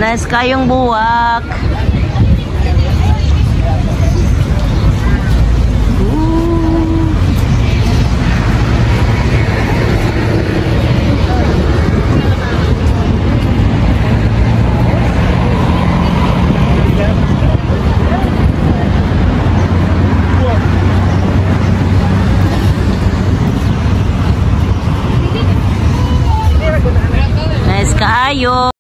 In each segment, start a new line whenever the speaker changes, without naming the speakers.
Nice kayong buwak. Nice kaayo.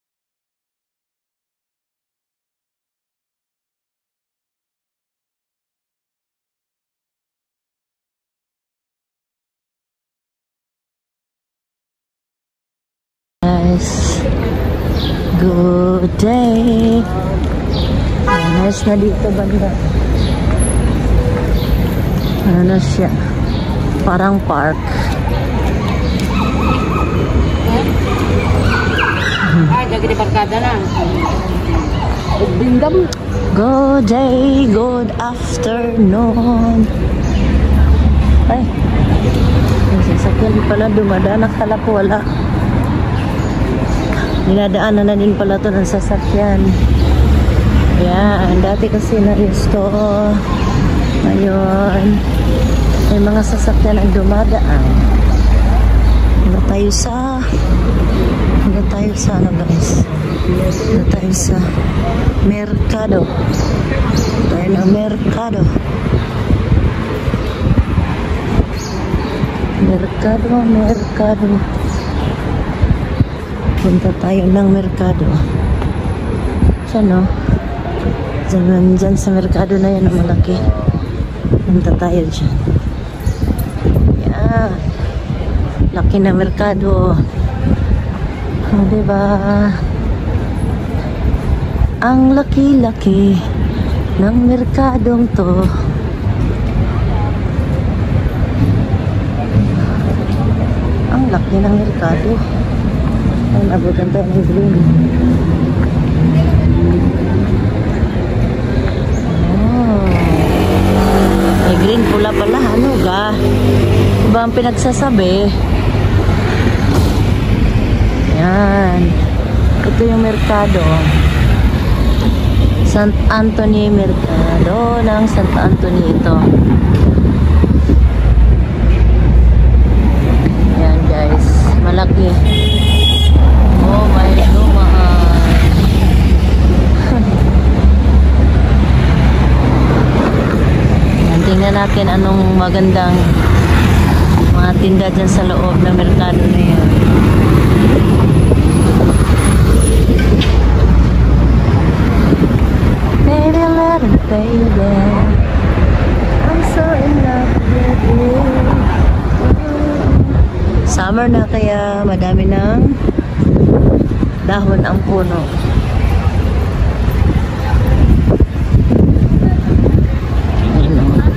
Nice. Good day. Nice na dito banda. Ano na siya? Parang park.
Jadi barkada na. Bindam.
Good day, good afternoon. Ay. Yung sasakyan pala dumadaan. Nakala ko wala. Dinadaanan na din pala ito ng sasakyan. Yan. Dati kasi na-use to. Ngayon, may mga sasakyan ang dumadaan. Hanggang tayo sa ano guys? Hanggang tayo sa Mercado. Tayo ng Mercado. Mercado. Punta tayo ng Mercado. Siya no? Dyan sa Mercado na yan ang malaki. Punta tayo dyan. Yan. Laki na Mercado. Oh, diba? Ang laki-laki ng Merkadong to. Ang laki ng Merkado. Ay, nabutan tayo ng green. Oh. Ay, green pula pala. Ano ga? Ba ang pinagsasabi? Yan. Ito yung Mercado. Sant Anthony Mercado ng Santo Anthony ito. Yan guys. Malaki. Oh my God. Yan, tingnan natin anong magandang mga tinda dyan sa loob ng Mercado na yan. Baby, baby, I'm so in love with you. Summer na kaya madami ng dahon ang puno.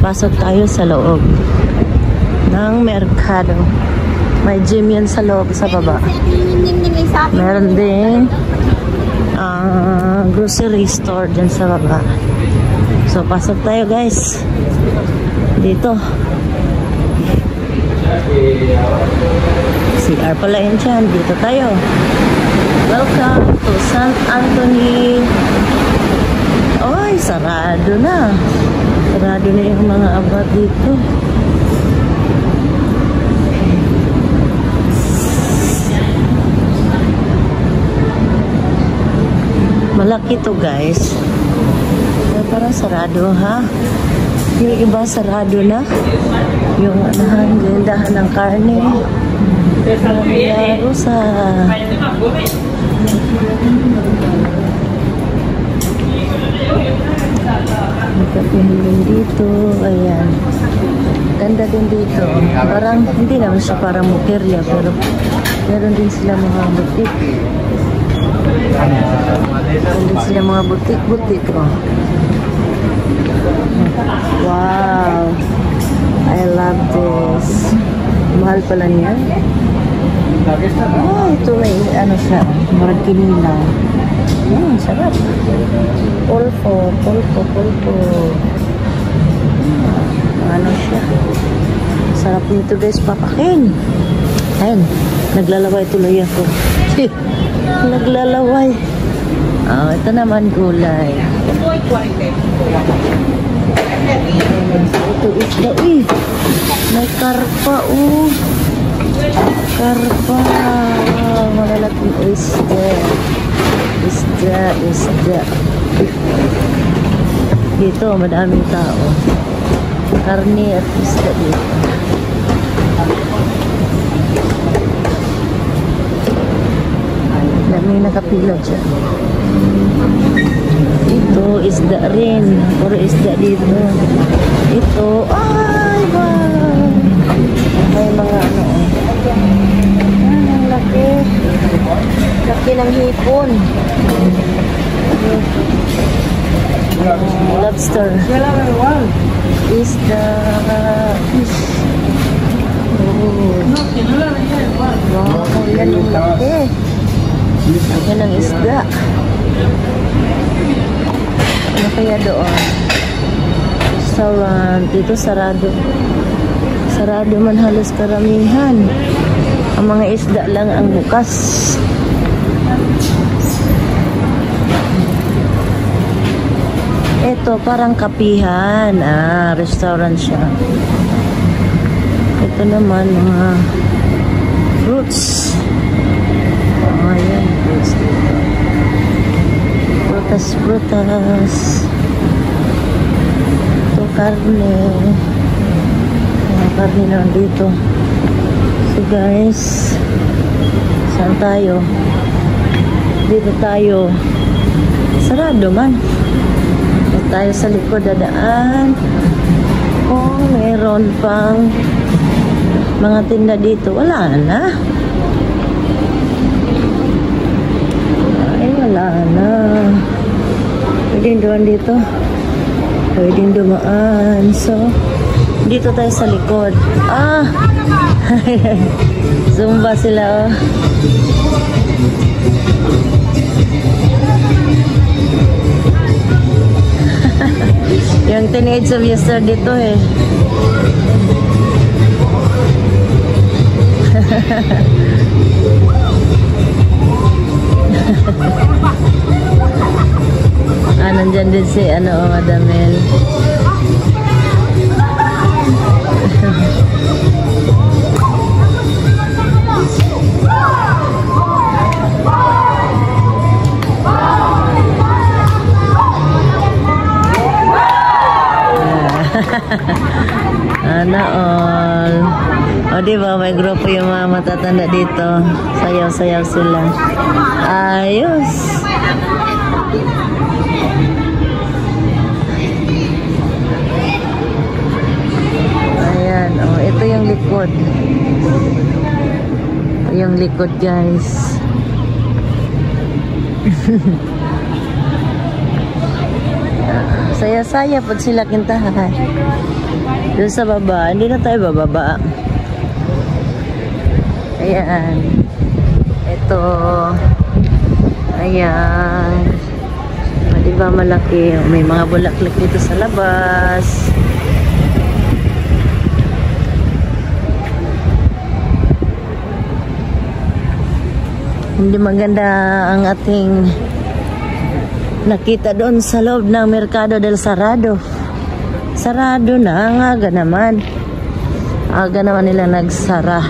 Pasok tayo sa loob ng Mercado. May gym yan sa loob, sa baba. Meron din grocery store dyan sa baba. So, pasok tayo guys. Dito. CR pala yun dyan. Dito tayo. Welcome to San Anthony. Oy, sarado na. Sarado na yung mga abad dito. Malaki to guys. Pero parang sarado ha. Yung iba sarado na. Yung gandahan ng karne. Laro sa magkapinilin dito. Ayan. Ganda din dito. Parang hindi naman siya parang mukerya. Pero meron din sila mga butik. Meron sila mga butik-butik. Oh. Wow. I love this. Mahal pala niya. Oh, ito may ano siya. Marag kinila. Sarap. Pulpo. Ano siya. Sarap nito guys. Papakin. Ayun. Naglalaway tuloy ako. Naglalaway. Ito naman gulay. Ito isda. Uy, may karpa. Karpa. Malalaking isda. Isda. Dito, madaming tao. Karne at isda dito. May nakapila dyan. Ito, isda rin. Puro isda dito. Ito, ay, wow! May mga ano. Ang laki. Laki ng hipon. Lobster. Isda. Fish. Wow, yan yung laki. Yan ang isda. Ano kaya doon? Restaurant. Dito sarado. Sarado man halos karamihan. Ang mga isda lang ang bukas. Ito parang kapihan. Restaurant siya. Ito naman mga fruits. Ayan, fruits dito. Prutas. Ito, karne. Karne na dito. So guys, saan tayo? Dito tayo. Sarado man. Dito tayo sa likod dadaan. Kung meron pang mga tinda dito, wala na. Wala na. Pwedeng dumaan dito. Pwedeng dumaan. So, dito tayo sa likod. Zumba sila, Yung teenage of yesterday dito eh. Nandyan din si Madam Mel. All. Diba, may grupo yung mga matatanda dito. Sayaw-sayaw sila. Ayos. Ayan, ito yung likod. Ito yung likod, guys. Saya-saya pag sila kintahan. Doon sa baba, hindi na tayo bababa. Ayan. Ito. Ayan. Diba malaki? May mga bulaklak dito sa labas. Hindi maganda ang ating nakita doon sa loob ng Mercado del Sarado. Sarado na, ang aga naman. Aga naman nila nagsara.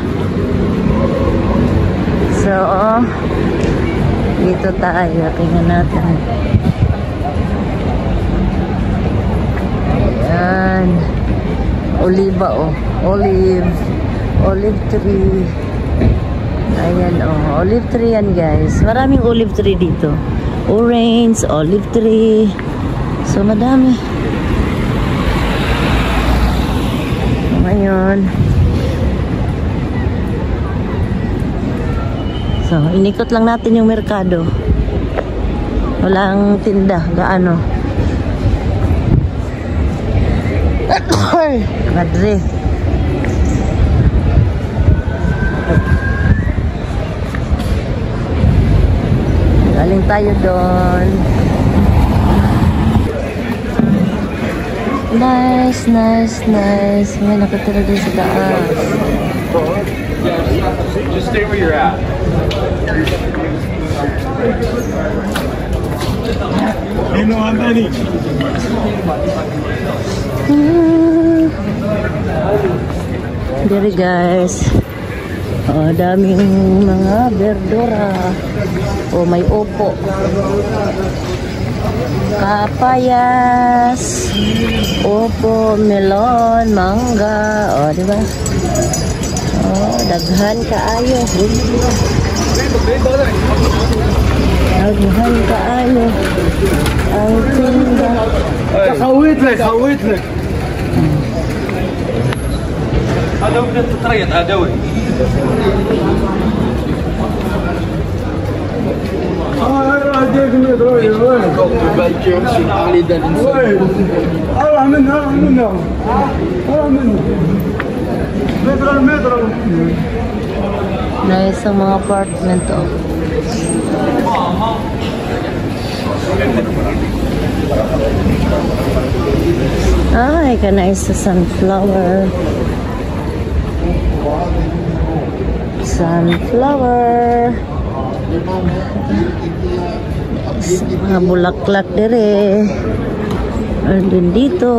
So, dito tayo. Tingnan natin. Ayan. Oliva, Olive tree. Ayan, olive tree yan, guys. Maraming olive tree dito. Orange, olive tree. So, madami. Ngayon. So, inikot lang natin yung merkado. Walang tinda. Gaano. Madre. Galing tayo doon. Nice. May nakatira din sa taas.
Just stay where you're at.
Diri guys. Oh, daming mga verdura. Oh, may upo. Kapayas. Upo, melon, mangga. Oh, di ba? Oh, daghan kaayo. Daghan kaayo. Ang tinda.
خويت لك هذا بدك تطريط هذا وين
Nice ang mga apartment oh. Ay, nice sa sunflower. Sunflower. Mga bulaklak dire. Andun dito.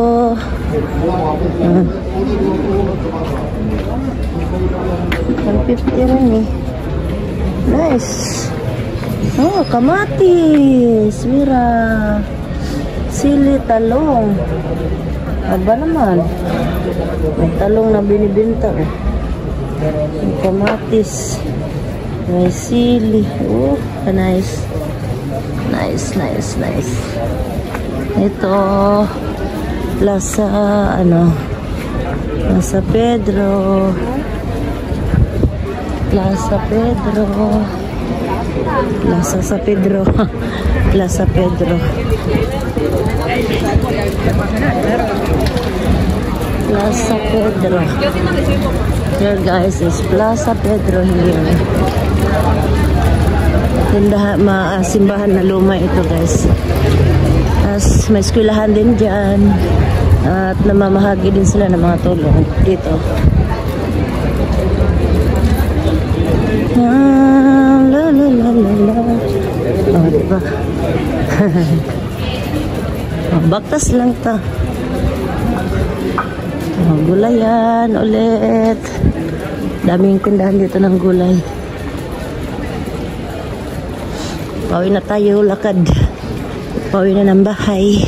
$150 rin eh. Nice. Oh, kamatis. Mira. Sili, talong. Aba naman. May talong na binibenta eh. May kamatis. May sili. Oh, nice. Nice. Ito. Plaza, Plaza Pedro. Plaza San Pedro. Plaza Pedro. Plaza Pedro. Here guys is Plaza Pedro here. Simbahan na luma ito guys. As may eskwelahan din dyan. At namamahagi din sila ng mga tulong dito. La la la la la. Oh, diba? Baktas lang ta. Oh, gulayan ulit. Daming tindahan dito ng gulay. Pauwi na tayo, lakad. Pauwi na ng bahay.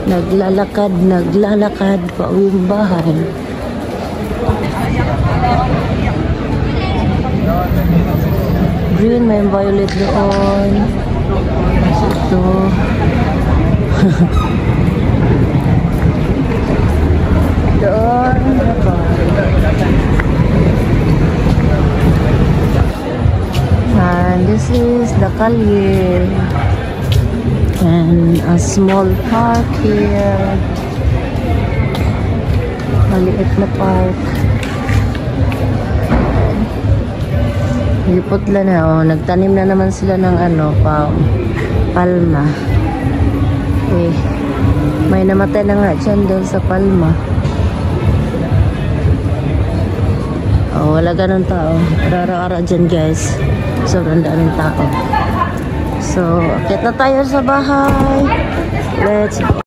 Naglalakad, pauwi ng bahay. Green, may violet doon. Ito. Doon. And this is the Kalye. And a small park here. Maliit na park. Lipotla na oh, nagtanim na naman sila ng palma. Eh, may namatay na nga dyan doon sa palma. Oh, wala ganun tao. Ara-ara dyan guys. Sobrang daming tao. So, akit na tayo sa bahay. Let's go.